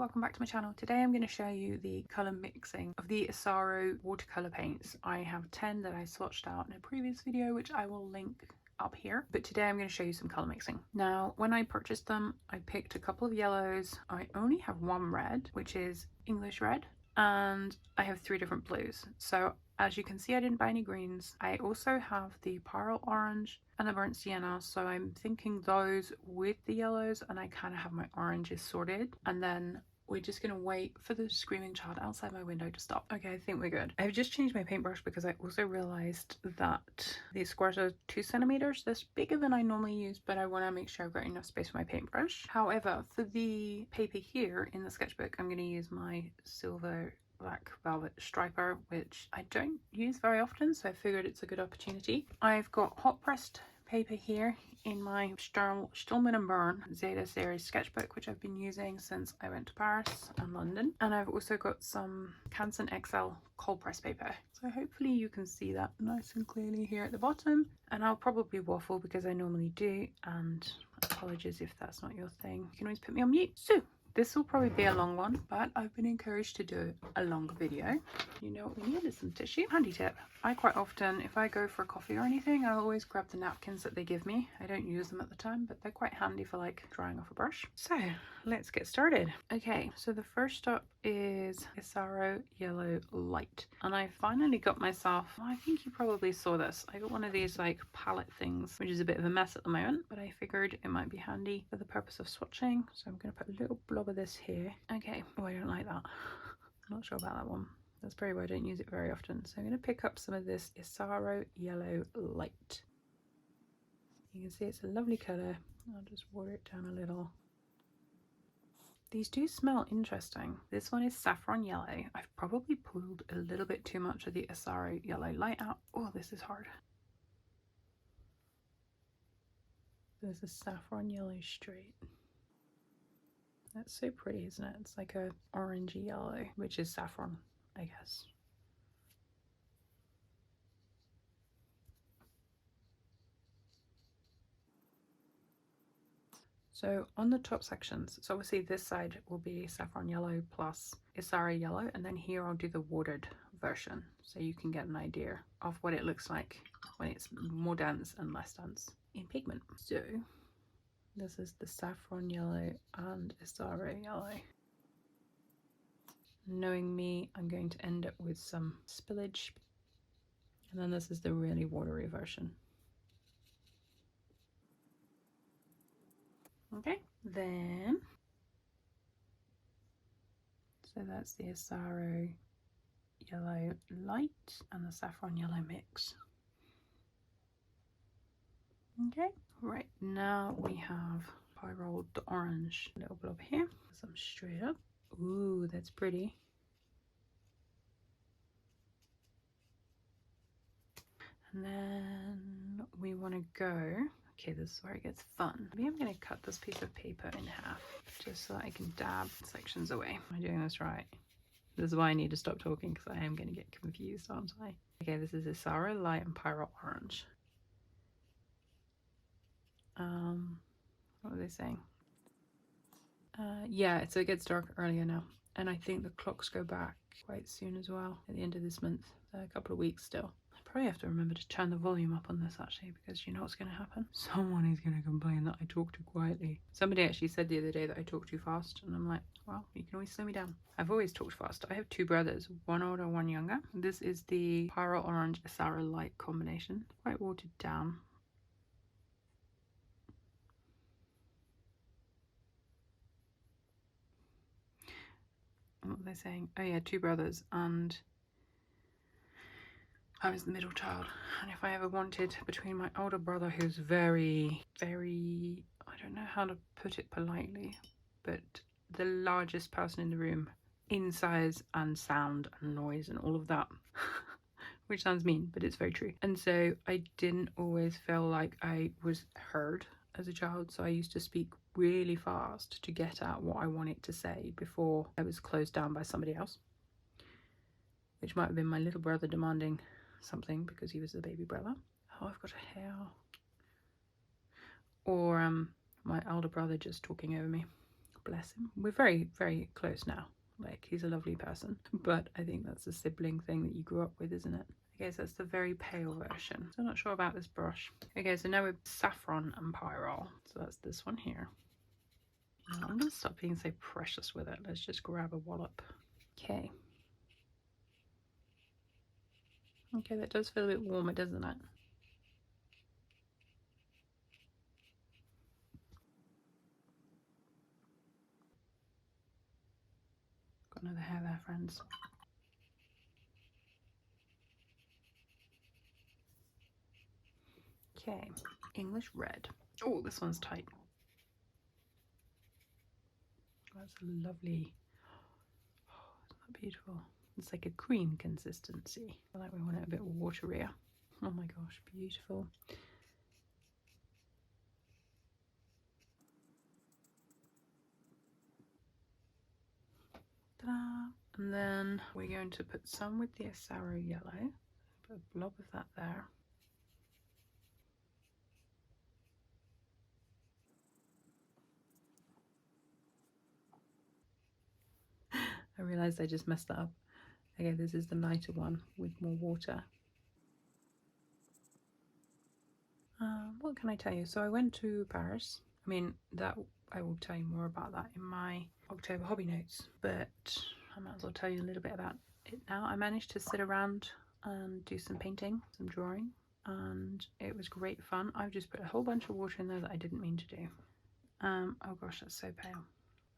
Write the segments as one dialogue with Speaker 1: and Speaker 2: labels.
Speaker 1: welcome back to my channel. Today I'm going to show you the colour mixing of the Isaro watercolour paints. I have 10 that I swatched out in a previous video, which I will link up here, but today I'm going to show you some colour mixing. Now, when I purchased them, I picked a couple of yellows. I only have one red, which is English red, and I have 3 different blues. So as you can see, I didn't buy any greens. I also have the pyrrole orange and the burnt sienna, so I'm thinking those with the yellows, and I kind of have my oranges sorted, and then we're just gonna wait for the screaming child outside my window to stop. Okay, I think we're good. I've just changed my paintbrush because I also realized that these squares are 2 centimeters. That's bigger than I normally use, but I want to make sure I've got enough space for my paintbrush. However, for the paper here in the sketchbook, I'm going to use my silver black velvet striper, which I don't use very often, so I figured it's a good opportunity. I've got hot pressed paper here in my Stillman & Byrne Zeta series sketchbook, which I've been using since I went to Paris and London, and I've also got some Canson XL cold press paper, so hopefully you can see that nice and clearly here at the bottom. And I'll probably waffle because I normally do, and apologies if that's not your thing. You can always put me on mute. So this will probably be a long one, but I've been encouraged to do a longer video. You know what we need is some tissue. Handy tip, I quite often, if I go for a coffee or anything, I always grab the napkins that they give me. I don't use them at the time, but they're quite handy for like drying off a brush. So let's get started. Okay, so the first up is Isaro Yellow Light. And I finally got myself, well, I think you probably saw this. I got one of these like palette things, which is a bit of a mess at the moment, but I figured it might be handy for the purpose of swatching. So I'm going to put a little blob of this here. Okay, oh, I don't like that. I'm not sure about that one. That's probably why I don't use it very often. So I'm going to pick up some of this Isaro Yellow Light. You can see it's a lovely colour. I'll just water it down a little. These do smell interesting. This one is saffron yellow. I've probably pulled a little bit too much of the Isaro Yellow Light out. Oh, this is hard. There's a saffron yellow straight. That's so pretty, isn't it? It's like a orangey yellow, which is saffron, I guess. So on the top sections, so obviously this side will be saffron yellow plus Isaro yellow, and then here I'll do the watered version, so you can get an idea of what it looks like when it's more dense and less dense in pigment. So this is the saffron yellow and Isaro yellow. Knowing me, I'm going to end up with some spillage. And then this is the really watery version. Okay, then, so that's the Isaro Yellow Light and the saffron yellow mix. Okay, right, now we have pyrrole orange, little blob here, some straight up. Ooh, that's pretty. And then we want to go, okay, this is where it gets fun. Maybe I'm going to cut this piece of paper in half just so that I can dab sections away. Am I doing this right? This is why I need to stop talking, because I am going to get confused, aren't I? Okay, this is Isaro Light and pyrrole orange. What were they saying? Yeah, so it gets dark earlier now, and I think the clocks go back quite soon as well, at the end of this month, a couple of weeks still. I probably have to remember to turn the volume up on this actually, because you know what's going to happen? Someone is going to complain that I talk too quietly. Somebody actually said the other day that I talk too fast, and I'm like, well, you can always slow me down. I've always talked fast. I have 2 brothers, one older, one younger. This is the pyrrole orange Isaro Light combination, quite watered down. What were they saying? Oh yeah, 2 brothers, and I was the middle child. And if I ever wanted, between my older brother, who's very, very, I don't know how to put it politely, but the largest person in the room in size and sound and noise and all of that, which sounds mean, but it's very true. And so I didn't always feel like I was heard as a child, so I used to speak really fast to get at what I wanted to say before I was closed down by somebody else, which might have been my little brother demanding something because he was the baby brother. Oh, I've got a hair. Or my older brother just talking over me. bless him. We're very, very close now. Like, he's a lovely person. But I think that's a sibling thing that you grew up with, isn't it? Okay, so that's the very pale version. So I'm not sure about this brush. Okay, so now we're saffron and pyrrole. So that's this one here. Now I'm going to stop being so precious with it. Let's just grab a wallop. Okay. Okay, that does feel a bit warmer, doesn't it? Got another hair there, friends. Okay, English red. Oh, this one's tight. That's a lovely, oh, isn't that beautiful? It's like a cream consistency. I like we want it a bit waterier. Oh my gosh, beautiful. Ta-da! And then we're going to put some with the Isaro yellow. Put a blob of that there. I realised I just messed that up. Okay, this is the lighter one with more water. What can I tell you? So I went to Paris. I mean, that I will tell you more about that in my October hobby notes, but I might as well tell you a little bit about it now. I managed to sit around and do some painting, some drawing, and it was great fun. I've just put a whole bunch of water in there that I didn't mean to do. Oh gosh, that's so pale.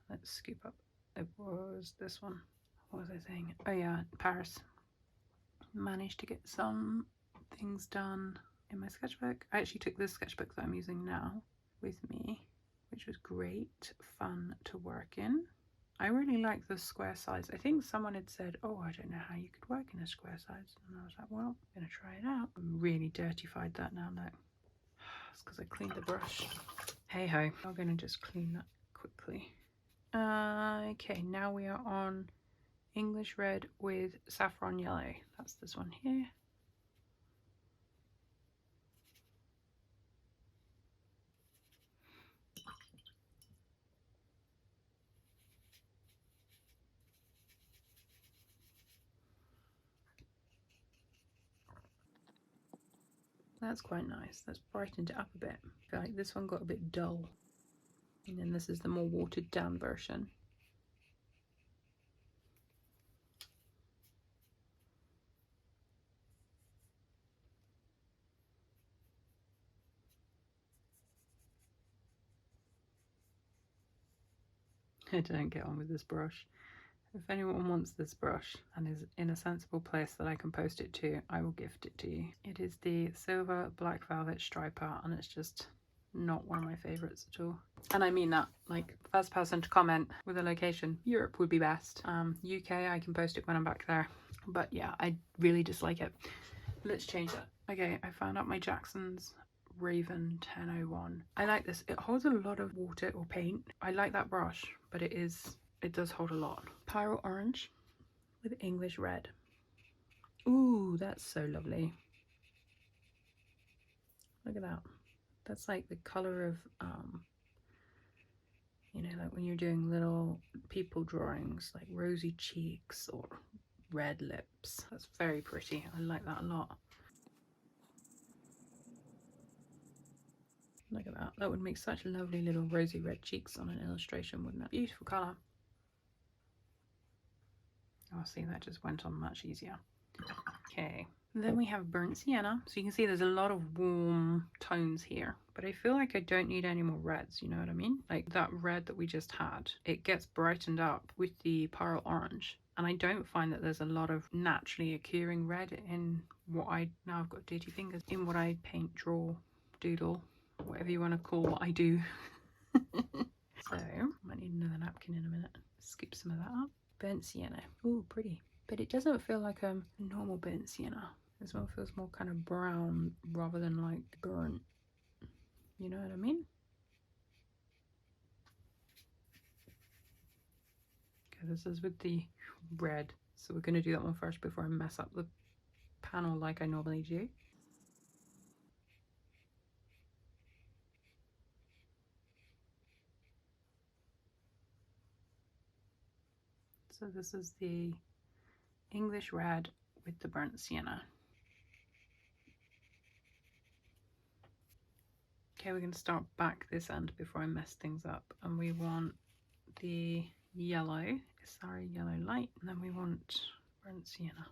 Speaker 1: Let's scoop up. It was this one. What was I saying? Oh yeah, Paris. Managed to get some things done in my sketchbook. I actually took this sketchbook that I'm using now with me, which was great fun to work in. I really like the square size. I think someone had said, oh, I don't know how you could work in a square size. And I was like, well, I'm going to try it out. I really dirtified that now, look. It's because I cleaned the brush. Hey ho. I'm going to just clean that quickly. Okay, now we are on English red with saffron yellow. That's this one here. That's quite nice. That's brightened it up a bit. I feel like this one got a bit dull. And then this is the more watered down version. I don't get on with this brush. If anyone wants this brush and is in a sensible place that I can post it to, I will gift it to you. It is the Silver Black Velvet Striper, and it's just not one of my favourites at all. And I mean that, like, first person to comment with a location, Europe would be best. UK, I can post it when I'm back there. But yeah, I really dislike it. Let's change that. Okay, I found out my Jackson's Raven 1001. I like this. It holds a lot of water or paint. I like that brush, but it does hold a lot. Pyrrole orange with English red. Ooh, that's so lovely. Look at that. That's like the color of you know, like when you're doing little people drawings, like rosy cheeks or red lips. That's very pretty. I like that a lot. Look at that. That would make such lovely little rosy red cheeks on an illustration, wouldn't it? Beautiful colour. Oh, see, that just went on much easier. Okay. Then we have burnt sienna. So you can see there's a lot of warm tones here, but I feel like I don't need any more reds, you know what I mean? Like that red that we just had, it gets brightened up with the pyrrole orange. And I don't find that there's a lot of naturally occurring red in what now I've got dirty fingers, in what I paint, draw, doodle, whatever you want to call what I do. So I might need another napkin in a minute. Scoop some of that up. Burnt sienna. Ooh, pretty. But it doesn't feel like a normal burnt sienna. This one feels more kind of brown rather than like burnt. You know what I mean? Okay, this is with the red. So we're going to do that one first before I mess up the panel like I normally do. So this is the English red with the burnt sienna. Okay, we're going to start back this end before I mess things up. And we want the yellow, sorry, yellow light, and then we want burnt sienna.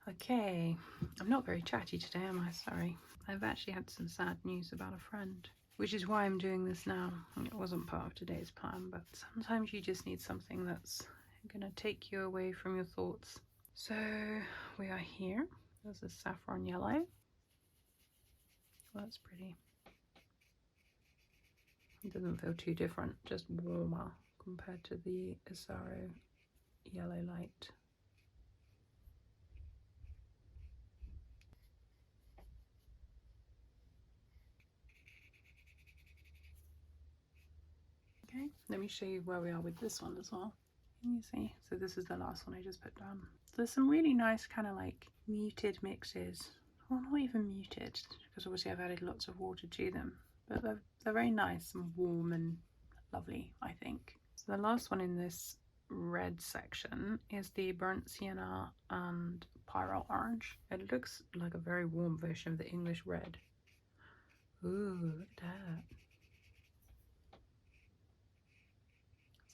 Speaker 1: Okay, I'm not very chatty today, am I? Sorry. I've actually had some sad news about a friend, which is why I'm doing this now. It wasn't part of today's plan, but sometimes you just need something that's gonna take you away from your thoughts. So we are here. There's a saffron yellow. Well, that's pretty. It doesn't feel too different, just warmer compared to the Isaro yellow light. Okay, let me show you where we are with this one as well. Can you see? So this is the last one I just put down. There's some really nice kind of like muted mixes. Well, not even muted, because obviously I've added lots of water to them. But they're very nice and warm and lovely, I think. So the last one in this red section is the burnt sienna and pyrrole orange. It looks like a very warm version of the English red. Ooh, look at that.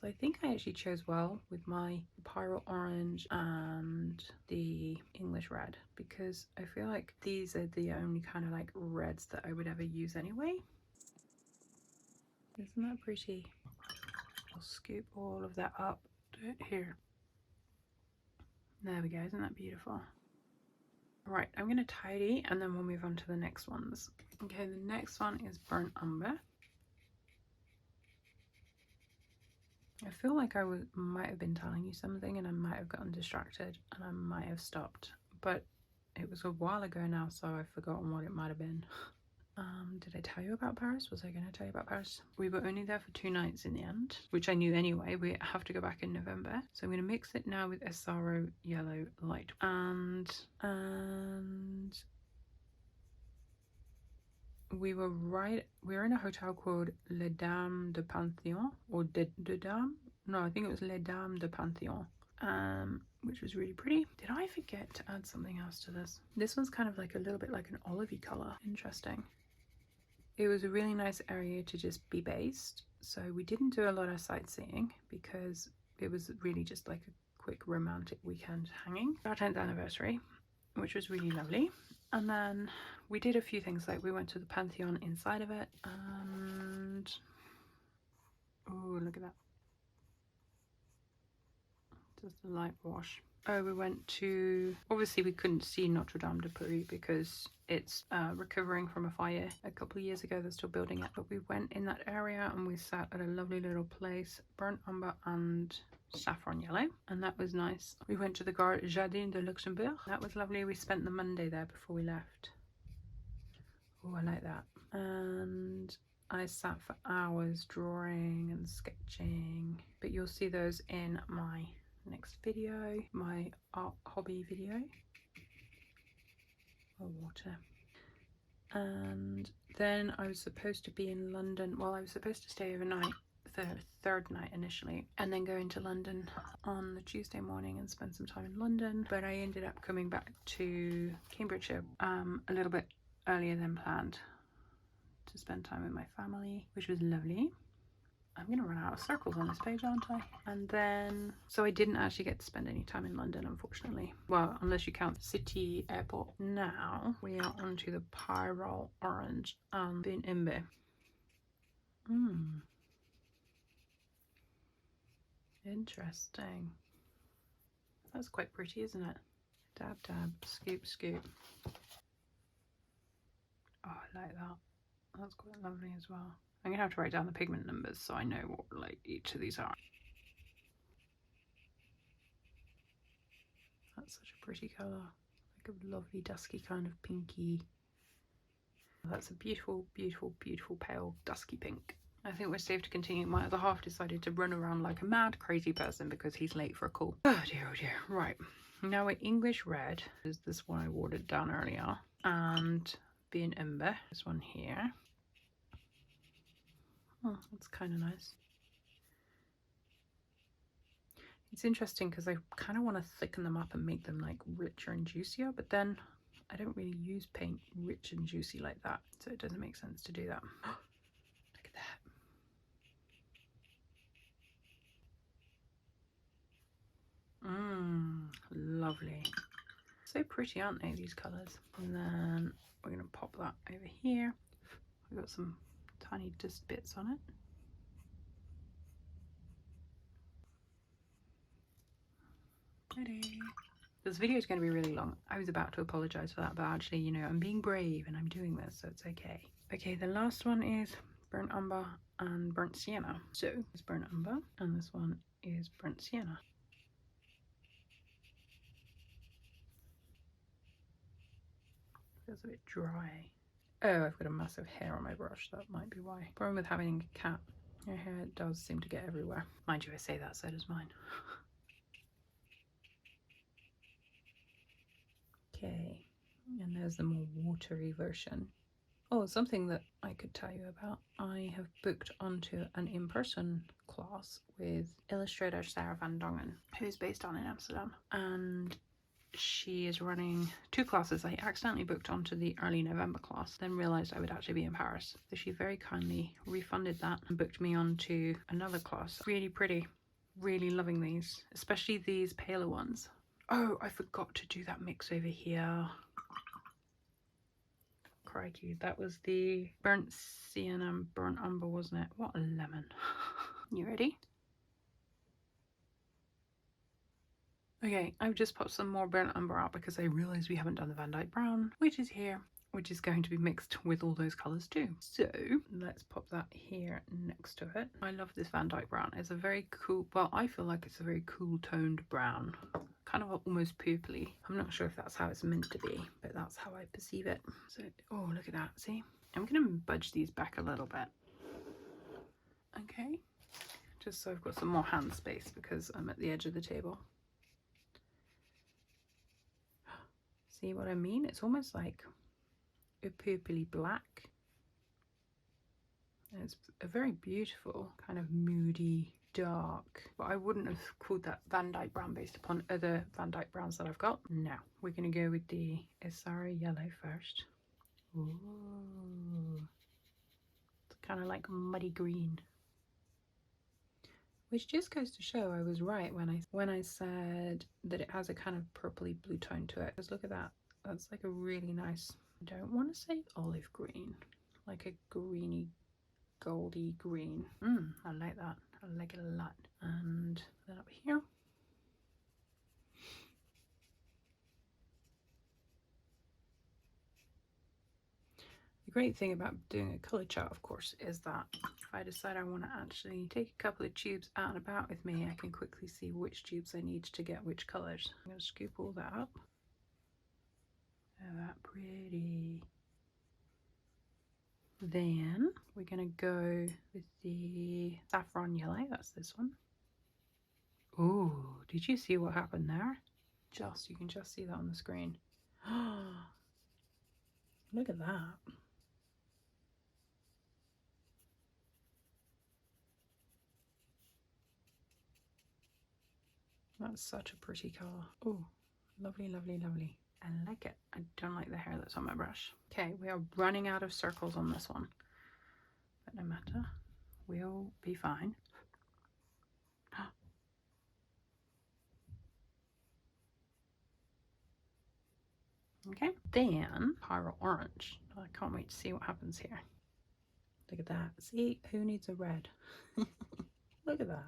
Speaker 1: So I think I actually chose well with my pyrrole orange and the English red, because I feel like these are the only kind of like reds that I would ever use anyway. Isn't that pretty? I'll scoop all of that up, do it here. There we go, isn't that beautiful? Right, I'm going to tidy and then we'll move on to the next ones. Okay, the next one is burnt umber. I feel like I might have been telling you something and I might have gotten distracted and I might have stopped, but it was a while ago now, so I've forgotten what it might have been. Did I tell you about Paris? Was I going to tell you about Paris? We were only there for 2 nights in the end, which I knew anyway. We have to go back in November. So I'm going to mix it now with Isaro yellow light. And we were in a hotel called Les Dames de Pantheon, or de Dames? No, I think it was Les Dames de Pantheon. Which was really pretty. Did I forget to add something else to this? This one's kind of like a little bit like an olivey color. Interesting. It was a really nice area to just be based, so we didn't do a lot of sightseeing because it was really just like a quick romantic weekend hanging. Our 10th anniversary, which was really lovely. And then we did a few things, like we went to the Pantheon inside of it, and oh, look at that, just a light wash. Oh, we went to, obviously we couldn't see Notre Dame de Paris because it's recovering from a fire a couple of years ago. They're still building it, but we went in that area and we sat at a lovely little place, burnt umber and saffron yellow, and that was nice. We went to the Jardin de Luxembourg. That was lovely. We spent the Monday there before we left. Oh, I like that. And I sat for hours drawing and sketching, but you'll see those in my next video, my art hobby video. Oh, water. And then I was supposed to be in London. Well, I was supposed to stay overnight, the third night initially, and then go into London on the Tuesday morning and spend some time in London, but I ended up coming back to Cambridgeshire a little bit earlier than planned to spend time with my family, which was lovely. I'm gonna run out of circles on this page, aren't I? And then, so I didn't actually get to spend any time in London, unfortunately. Well, unless you count the city airport. Now we are onto the pyrrole orange and the umber. Interesting. That's quite pretty, isn't it? Dab, dab, scoop, scoop. Oh, I like that. That's quite lovely as well. I'm gonna have to write down the pigment numbers so I know what like each of these are. That's such a pretty colour, like a lovely dusky kind of pinky. That's a beautiful, beautiful, beautiful pale dusky pink. I think we're safe to continue. My other half decided to run around like a mad crazy person because he's late for a call. Oh dear, oh dear. Right. Now we're English red. Is this one I watered down earlier. And being Ember. This one here. Oh, that's kind of nice. It's interesting because I kind of want to thicken them up and make them like richer and juicier, but then I don't really use paint rich and juicy like that, so it doesn't make sense to do that. Look at that. Lovely. So pretty, aren't they, these colours? And then we're going to pop that over here. We've got some tiny dust bits on it. Ready. This video is going to be really long. I was about to apologise for that, but actually, you know, I'm being brave and I'm doing this, so it's okay. Okay, the last one is burnt umber and burnt sienna. So it's burnt umber and this one is burnt sienna. Feels a bit dry. Oh, I've got a massive hair on my brush. That might be why. Problem with having a cat. Your hair does seem to get everywhere. Mind you, I say that, so does mine. Okay, and there's the more watery version. Oh, something that I could tell you about. I have booked onto an in-person class with illustrator Sarah van Dongen, who's based down in Amsterdam. And she is running 2 classes. I accidentally booked onto the early November class, then realised I would actually be in Paris. So she very kindly refunded that and booked me onto another class. Really pretty. Really loving these, especially these paler ones. Oh, I forgot to do that mix over here. Crikey, that was the burnt sienna and burnt umber, wasn't it? What a lemon. You ready? Okay, I've just popped some more burnt umber out because I realised we haven't done the Van Dyke brown, which is here, which is going to be mixed with all those colours too. So let's pop that here next to it. I love this Van Dyke brown. It's a very cool, well, I feel like it's a very cool toned brown. Kind of almost purpley. I'm not sure if that's how it's meant to be, but that's how I perceive it. So, oh, look at that. See? I'm going to budge these back a little bit. Okay. Just so I've got some more hand space because I'm at the edge of the table. See what I mean? It's almost like a purpley black. And it's a very beautiful, kind of moody, dark, but I wouldn't have called that Van Dyke brown based upon other Van Dyke browns that I've got. Now we're going to go with the Isaro yellow first. Ooh, it's kind of like muddy green, which just goes to show I was right when I said that it has a kind of purpley blue tone to it. Because look at that, that's like a really nice, I don't want to say olive green, like a greeny goldy green. I like that. I like it a lot. And then up here, the great thing about doing a colour chart, of course, is that if I decide I want to actually take a couple of tubes out and about with me, I can quickly see which tubes I need to get which colours. I'm going to scoop all that up. Oh, that pretty. Then we're going to go with the saffron yellow. That's this one. Oh, did you see what happened there? You can just see that on the screen. Look at that. That's such a pretty colour. Oh, lovely, lovely, lovely. I like it. I don't like the hair that's on my brush. Okay, we are running out of circles on this one. But no matter, we'll be fine. Okay, then Pyro Orange. I can't wait to see what happens here. Look at that. See, who needs a red? Look at that.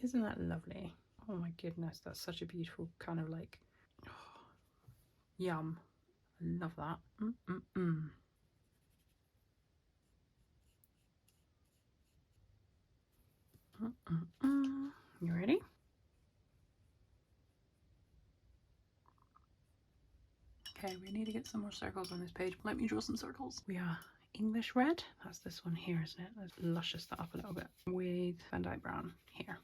Speaker 1: Isn't that lovely? Oh my goodness, that's such a beautiful kind of like, oh, yum. I love that. You ready? Okay, we need to get some more circles on this page. Let me draw some circles. We are English red. That's this one here, isn't it? Let's luscious that up a little bit with Van Dyke brown here.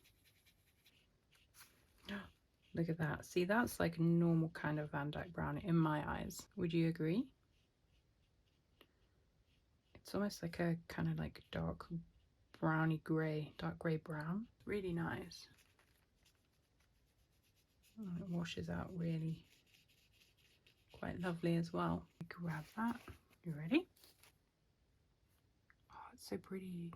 Speaker 1: Look at that. See, that's like a normal kind of Van Dyke brown in my eyes. Would you agree? It's almost like a kind of like dark browny grey, dark grey brown. Really nice. Oh, it washes out really quite lovely as well. Grab that. You ready? Oh, it's so pretty.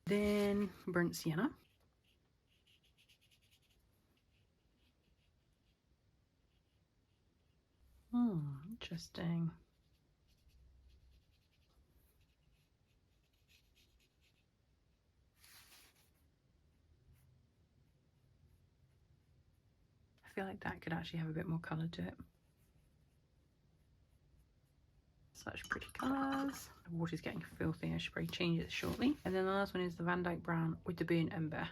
Speaker 1: Then burnt sienna. Interesting. I feel like that could actually have a bit more colour to it. Such pretty colours. The water's getting filthy. I should probably change it shortly. And then the last one is the Van Dyke brown with the burnt umber.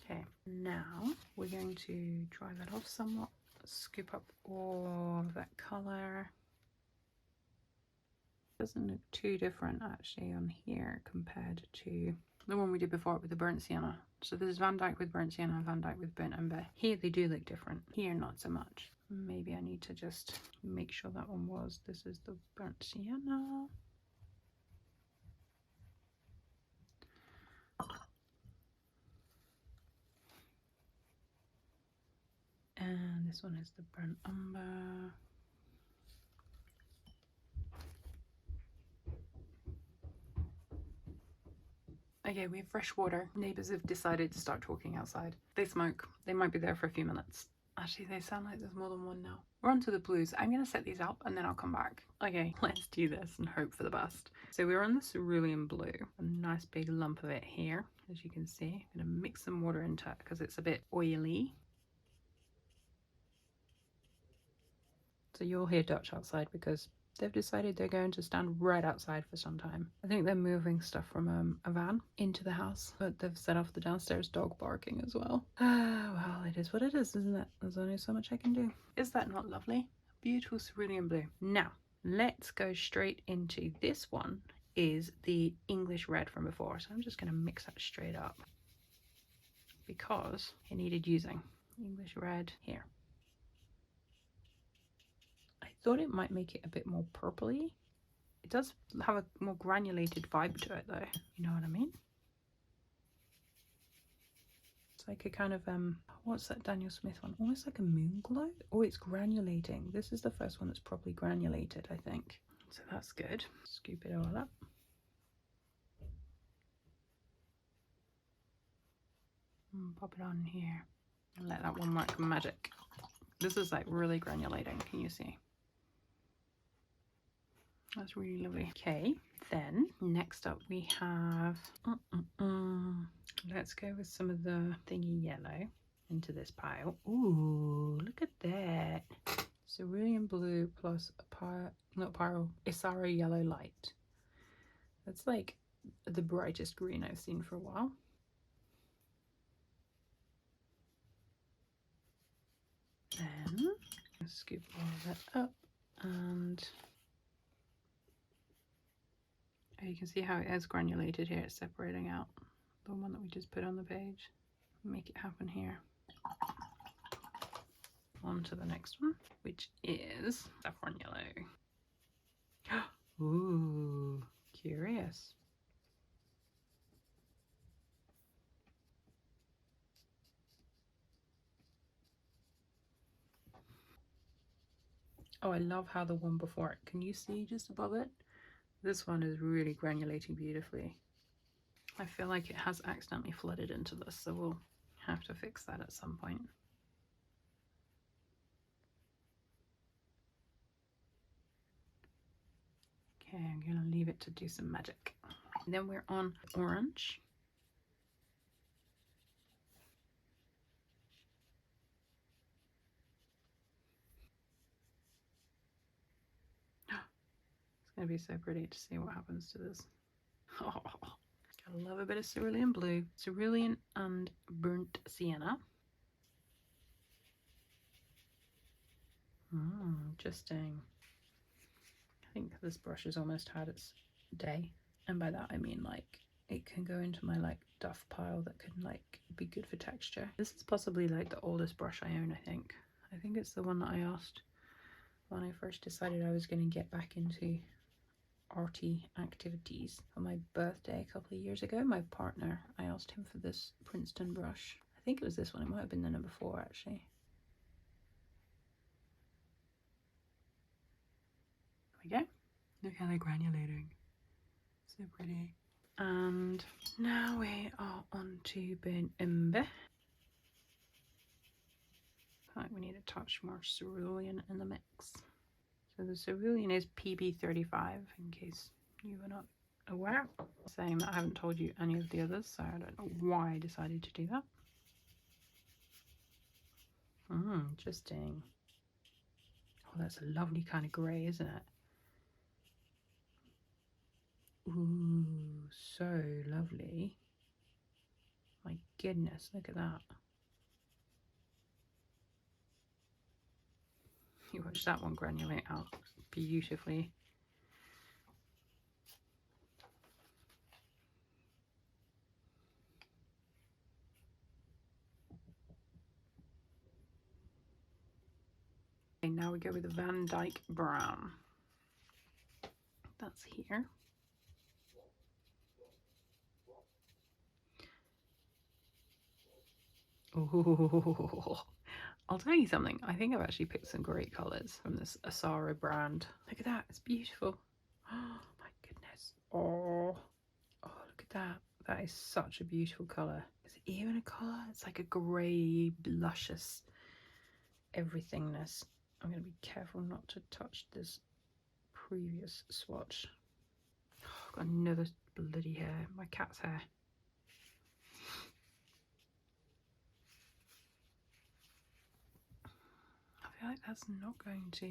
Speaker 1: Okay, now we're going to dry that off somewhat. Scoop up all of that colour. Doesn't look too different actually on here compared to the one we did before with the burnt sienna. So this is Van Dyke with burnt sienna and Van Dyke with burnt umber. Here they do look different. Here not so much. Maybe I need to just make sure that one was. This is the burnt sienna. And this one is the burnt umber. Okay, we have fresh water. Neighbours have decided to start talking outside. They smoke. They might be there for a few minutes. Actually, they sound like there's more than one now. We're on to the blues. I'm going to set these up and then I'll come back. Okay, let's do this and hope for the best. So we're on the cerulean blue. A nice big lump of it here, as you can see. I'm going to mix some water into it because it's a bit oily. So you'll hear Dutch outside because they've decided they're going to stand right outside for some time. I think they're moving stuff from a van into the house, but they've set off the downstairs dog barking as well. Well, it is what it is, isn't it? There's only so much I can do. Is that not lovely? Beautiful cerulean blue. Now, let's go straight into this one is the English red from before. So I'm just going to mix that straight up because it needed using. English red here. I thought it might make it a bit more purpley. It does have a more granulated vibe to it though, you know what I mean? It's like a kind of, what's that Daniel Smith one? Almost like a moon glow? Oh, it's granulating. This is the first one that's properly granulated, I think. So that's good. Scoop it all up. And pop it on here. And let that one work magic. This is like really granulating, can you see? That's really lovely. Okay, then next up we have, let's go with some of the thingy yellow into this pile. Ooh, look at that. Cerulean blue plus Isaro yellow light. That's like the brightest green I've seen for a while. Then scoop all of that up and you can see how it is granulated here. It's separating out the one that we just put on the page. Make it happen here. On to the next one, which is saffron yellow. Ooh, curious. Oh, I love how the one before it, can you see just above it? This one is really granulating beautifully. I feel like it has accidentally flooded into this, so we'll have to fix that at some point. Okay, I'm going to leave it to do some magic. And then we're on orange. It's going to be so pretty to see what happens to this. Oh, I love a bit of cerulean blue, cerulean and burnt sienna. Interesting. I think this brush has almost had its day, and by that I mean like it can go into my like duff pile that can like be good for texture. This is possibly like the oldest brush I own. I think it's the one that I asked when I first decided I was going to get back into arty activities. For my birthday a couple of years ago, my partner, I asked him for this Princeton brush. I think it was this one. It might have been the number 4 actually. There we go. Look how they're granulating. So pretty. And now we are on to burnt umber. I think we need a touch more cerulean in the mix. So the cerulean is PB35 in case you were not aware. Saying that I haven't told you any of the others, so I don't know why I decided to do that. Interesting. Oh, that's a lovely kind of grey, isn't it? Ooh, so lovely. My goodness, look at that. You watch that one granulate out beautifully. Okay, now we go with the Van Dyke Brown. That's here. Oh, I'll tell you something. I think I've actually picked some great colours from this Isaro brand. Look at that. It's beautiful. Oh my goodness. Oh, look at that. That is such a beautiful colour. Is it even a colour? It's like a grey, luscious everythingness. I'm going to be careful not to touch this previous swatch. Oh, I've got another bloody hair. My cat's hair. I feel like that's not going to...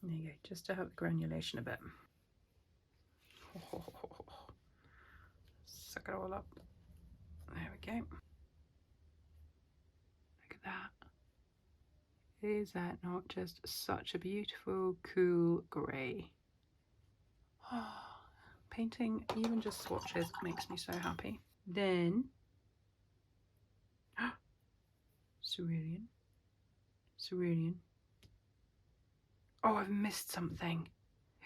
Speaker 1: There you go, just to help the granulation a bit. Suck it all up. There we go. Look at that. Is that not just such a beautiful, cool grey? Oh, painting, even just swatches, makes me so happy. Then, cerulean. Cerulean. Oh, I've missed something.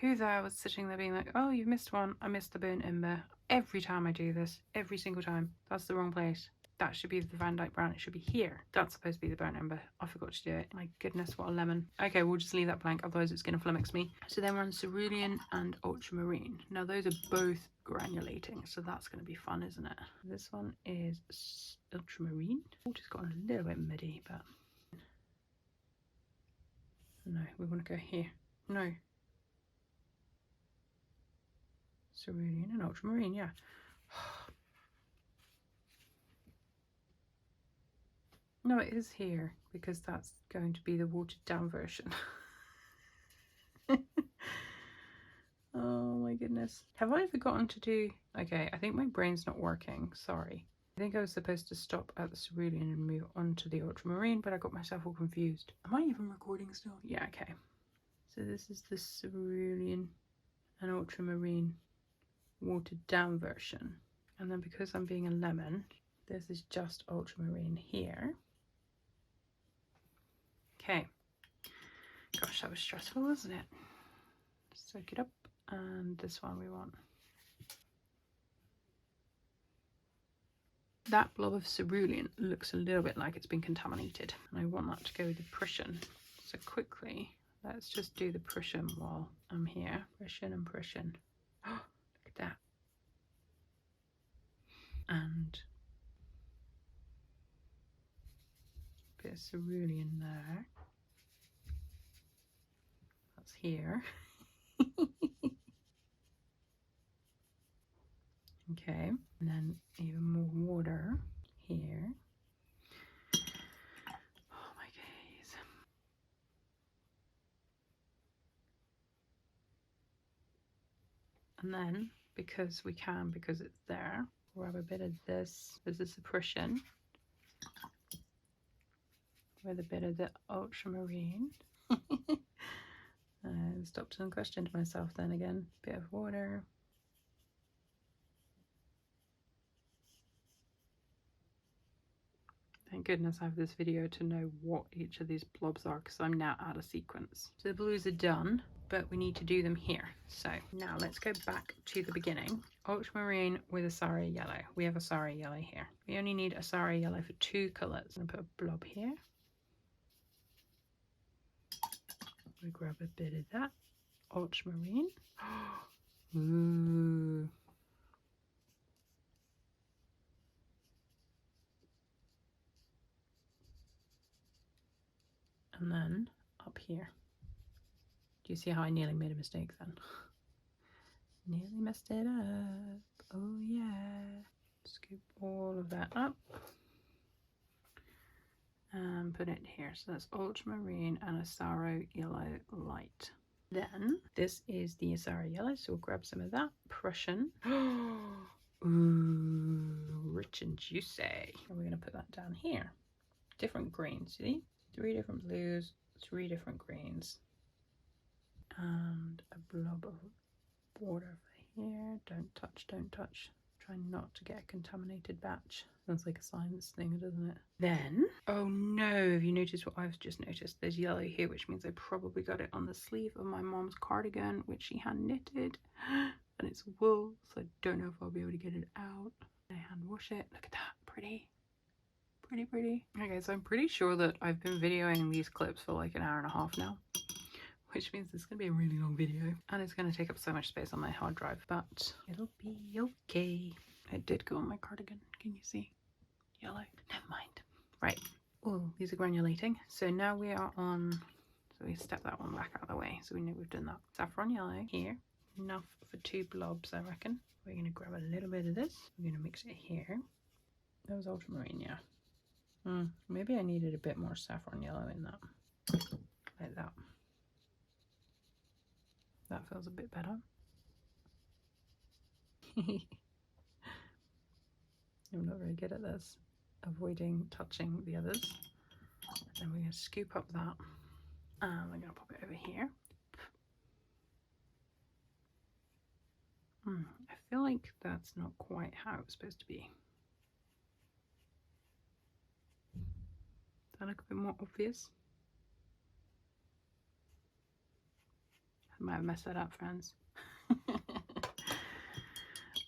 Speaker 1: Who there was sitting there being like, oh, you've missed one. I missed the burnt umber. Every time I do this, every single time. That's the wrong place. That should be the Van Dyke Brown. It should be here. That's supposed to be the burnt umber. I forgot to do it. My goodness, what a lemon. Okay, we'll just leave that blank, otherwise it's going to flummox me. So then we're on cerulean and ultramarine. Now those are both granulating, so that's going to be fun, isn't it? This one is ultramarine. Oh, just got a little bit muddy, but no, we want to go here. No. Cerulean and ultramarine, yeah. No, it is here because that's going to be the watered down version. Oh my goodness. Have I forgotten to do... Okay, I think my brain's not working. Sorry. I think I was supposed to stop at the cerulean and move on to the ultramarine, but I got myself all confused. Am I even recording still? Yeah, okay. So this is the cerulean and ultramarine watered down version. And then because I'm being a lemon, this is just ultramarine here. Okay. Gosh, that was stressful, wasn't it? Soak it up. And this one we want. That blob of cerulean looks a little bit like it's been contaminated. And I want that to go with the Prussian. So quickly, let's just do the Prussian while I'm here. Prussian and Prussian. Oh, look at that. And a bit of cerulean there. That's here. Okay, and then even more water here. Oh my days. And then, because we can, because it's there, grab a bit of this. This is a Prussian with a bit of the ultramarine. I stopped and questioned myself then again. Bit of water. Thank goodness I have this video to know what each of these blobs are, because I'm now out of sequence. So the blues are done, but we need to do them here. So now let's go back to the beginning. Ultramarine with Isaro yellow. We have Isaro yellow here. We only need Isaro yellow for 2 colours. I'm going to put a blob here. We grab a bit of that ultramarine. Ooh. And then up here. Do you see how I nearly made a mistake then? Nearly messed it up. Oh yeah. Scoop all of that up. And put it here. So that's ultramarine and Isaro yellow light. Then this is the Isaro yellow, so we'll grab some of that. Prussian. Ooh, rich and juicy. And we're going to put that down here. Different greens, see? 3 different blues, 3 different greens. And a blob of water for here. Don't touch, don't touch. Try not to get a contaminated batch. Sounds like a science thing, doesn't it? Then, oh no, have you noticed what I've just noticed? There's yellow here, which means I probably got it on the sleeve of my mom's cardigan, which she hand knitted. And it's wool, so I don't know if I'll be able to get it out. I hand wash it. Look at that, pretty. Pretty, pretty. Okay, so I'm pretty sure that I've been videoing these clips for like an hour and a half now, which means it's going to be a really long video and it's going to take up so much space on my hard drive, but it'll be okay. It did go on my cardigan. Can you see? Yellow. Never mind. Right. Oh, these are granulating. So now we are on, so we step that one back out of the way so we know we've done that. Saffron yellow here. Enough for 2 blobs, I reckon. We're going to grab a little bit of this. We're going to mix it here. That was ultramarine, yeah. Maybe I needed a bit more saffron yellow in that. Like that. That feels a bit better. I'm not very good at this. Avoiding touching the others. Then we're going to scoop up that. And we're going to pop it over here. I feel like that's not quite how it's supposed to be. Does that look a bit more obvious? I might have messed that up, friends.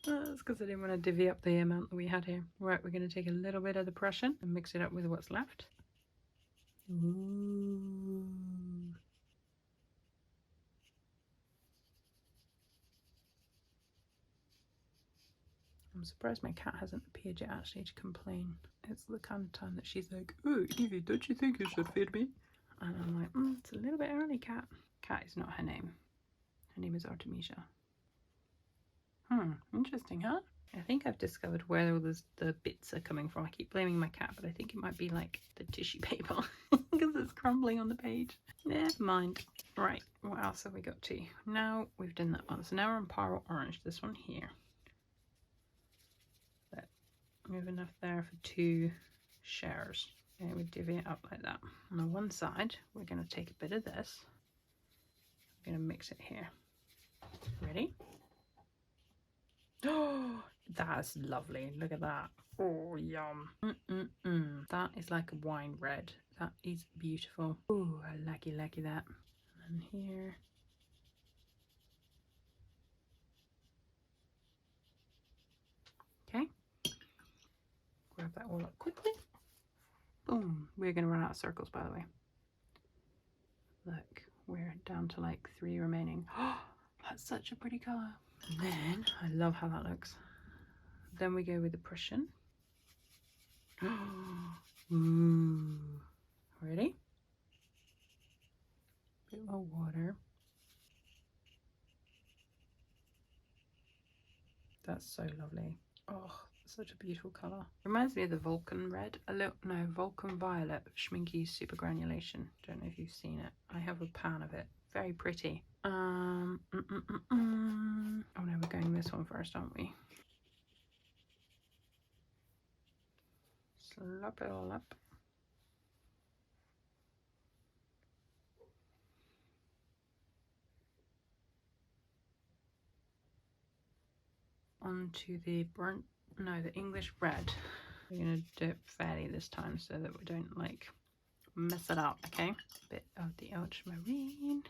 Speaker 1: That's because I didn't want to divvy up the amount that we had here. Right, we're going to take a little bit of the Prussian and mix it up with what's left. Ooh. I'm surprised my cat hasn't appeared yet actually to complain. It's the kind of time that she's like, "Oh, Evie, don't you think you should feed me?" And I'm like, it's a little bit early, cat. Cat is not her name. Her name is Artemisia. Interesting, huh? I think I've discovered where all the bits are coming from. I keep blaming my cat, but I think it might be like the tissue paper because it's crumbling on the page. Never mind. Right, what else have we got to? Now we've done that one. So now we're on Paro Orange, this one here. But we have enough there for 2 shares. Okay, we divvy it up like that. On the one side, we're going to take a bit of this. I'm going to mix it here. Ready? Oh, that's lovely. Look at that. Oh, yum. That is like a wine red. That is beautiful. Oh, I lucky that. And here. Okay. Grab that all up quickly. Boom. We're going to run out of circles, by the way. Look, we're down to like 3 remaining. Oh, that's such a pretty colour. And then, I love how that looks. Then we go with the Prussian. Ooh. Ready? Bit more water. That's so lovely. Oh, such a beautiful colour. Reminds me of the Vulcan red. Vulcan violet, Schminky's Super Granulation. Don't know if you've seen it. I have a pan of it. Very pretty. Oh no, we're going this one first, aren't we? Slop it all up. Onto the the English red. We're gonna do it fairly this time so that we don't like mess it up, okay? Bit of the ultramarine.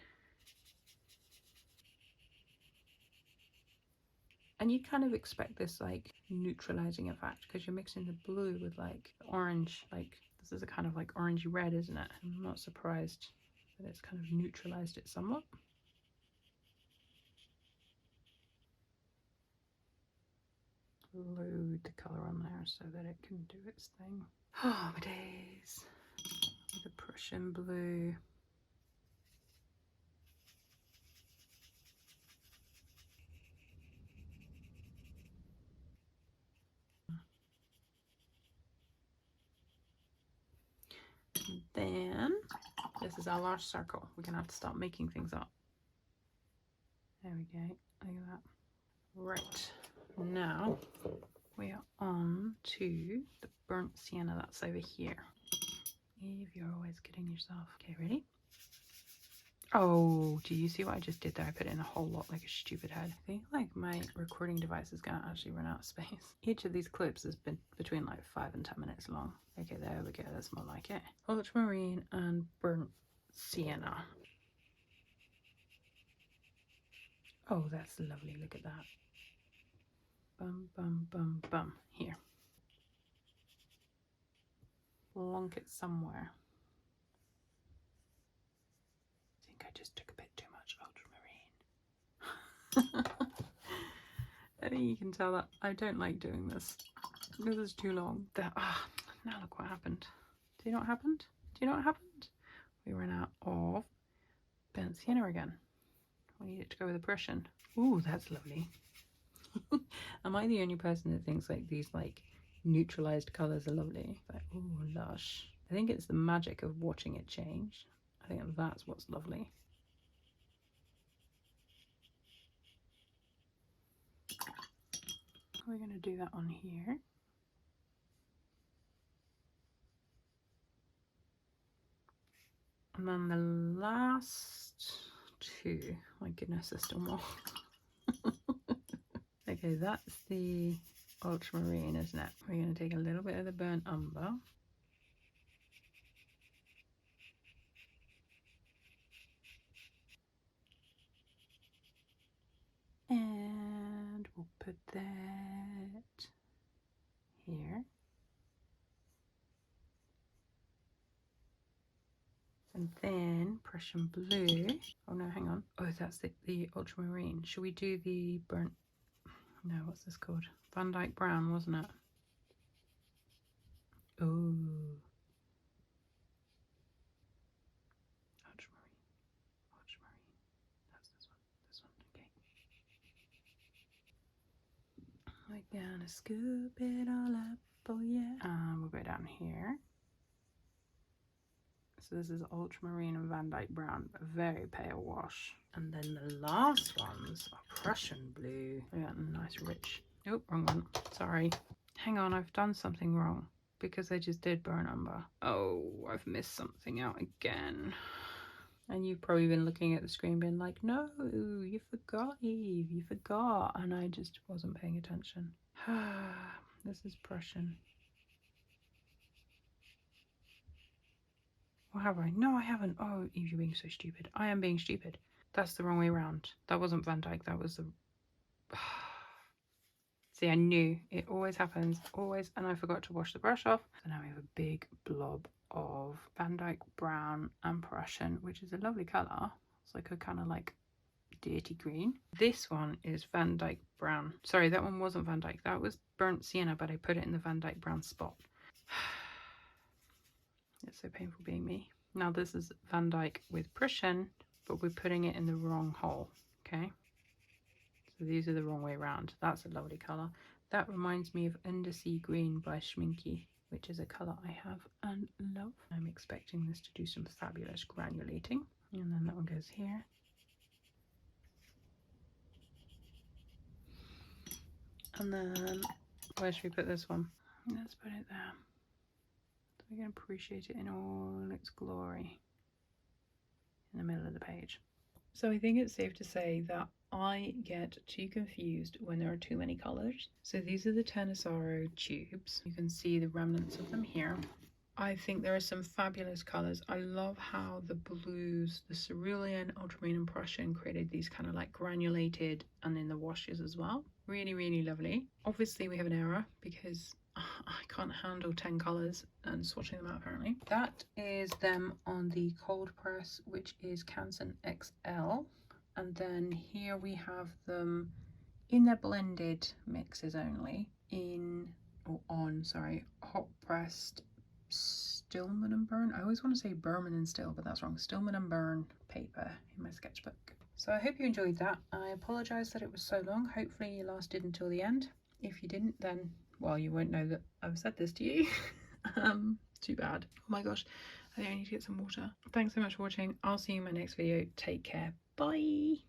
Speaker 1: And you kind of expect this like neutralizing effect because you're mixing the blue with like orange. Like this is a kind of like orangey red, isn't it? I'm not surprised that it's kind of neutralized it somewhat. Load the colour on there so that it can do its thing. Oh my days. The Prussian blue. Then this is our large circle. We're gonna have to start making things up. There we go. Look at that. Right. Now we are on to the burnt sienna that's over here. Eve, you're always kidding yourself. Okay, ready? Oh, do you see what I just did there? I put in a whole lot like a stupid head. I think like my recording device is gonna actually run out of space. Each of these clips has been between like 5 and 10 minutes long. Okay, there we go. That's more like it. Ultramarine and burnt sienna. Oh, that's lovely. Look at that. Bum, bum, bum, bum. Here. Plonk it somewhere. I think I just took a bit too much ultramarine. I think you can tell that I don't like doing this. This is too long. Now look what happened. Do you know what happened? Do you know what happened? We ran out of burnt sienna again. We need it to go with a Prussian. Ooh, that's lovely. Am I the only person that thinks like these like neutralized colors are lovely? Like, ooh, lush. I think it's the magic of watching it change. I think that's what's lovely. We're going to do that on here. And then the last two, my goodness, there's still more. Okay, that's the ultramarine, isn't it? We're going to take a little bit of the burnt umber. And we'll put that here. And then Prussian blue. Oh no, hang on. Oh, that's the ultramarine. Should we do the burnt? No, what's this called? Van Dyke Brown, wasn't it? Oh. Ultramarine. Ultramarine. That's this one. This one. Okay. We're gonna scoop it all up. Oh yeah. We'll go down here. So this is ultramarine and Van Dyke Brown, a very pale wash. And then the last ones are Prussian blue. We got a nice rich. Oh, wrong one. Sorry. Hang on, I've done something wrong because I just did burnt umber. Oh, I've missed something out again. And you've probably been looking at the screen being like, no, you forgot, Eve, you forgot. And I just wasn't paying attention. This is Prussian. Or have I? No, I haven't. Oh, Eve, you're being so stupid. I am being stupid. That's the wrong way around. That wasn't Van Dyke. That was the... See, I knew. It always happens. Always. And I forgot to wash the brush off. So now we have a big blob of Van Dyke Brown and Prussian, which is a lovely colour. It's like a kind of like dirty green. This one is Van Dyke Brown. Sorry, that one wasn't Van Dyke. That was burnt sienna, but I put it in the Van Dyke Brown spot. It's so painful being me. Now this is Van Dyke with Prussian, but we're putting it in the wrong hole, okay? So these are the wrong way around. That's a lovely colour. That reminds me of Undersea Green by Schminky, which is a colour I have and love. I'm expecting this to do some fabulous granulating. And then that one goes here. And then, where should we put this one? Let's put it there. So we can appreciate it in all its glory in the middle of the page. So I think it's safe to say that I get too confused when there are too many colours. So these are the 10 Isaro tubes. You can see the remnants of them here. I think there are some fabulous colours. I love how the blues, the cerulean, ultramarine and Prussian created these kind of like granulated, and then the washes as well. Really, really lovely. Obviously we have an error because I can't handle 10 colours and swatching them out apparently. That is them on the cold press, which is Canson XL. And then here we have them in their blended mixes only, hot pressed Stillman and Burn. I always want to say Berman and Still, but that's wrong. Stillman and Burn paper in my sketchbook. So I hope you enjoyed that. I apologise that it was so long. Hopefully you lasted until the end. If you didn't, then, well, you won't know that I've said this to you. Too bad. Oh my gosh, I think I need to get some water. Thanks so much for watching. I'll see you in my next video. Take care. Bye.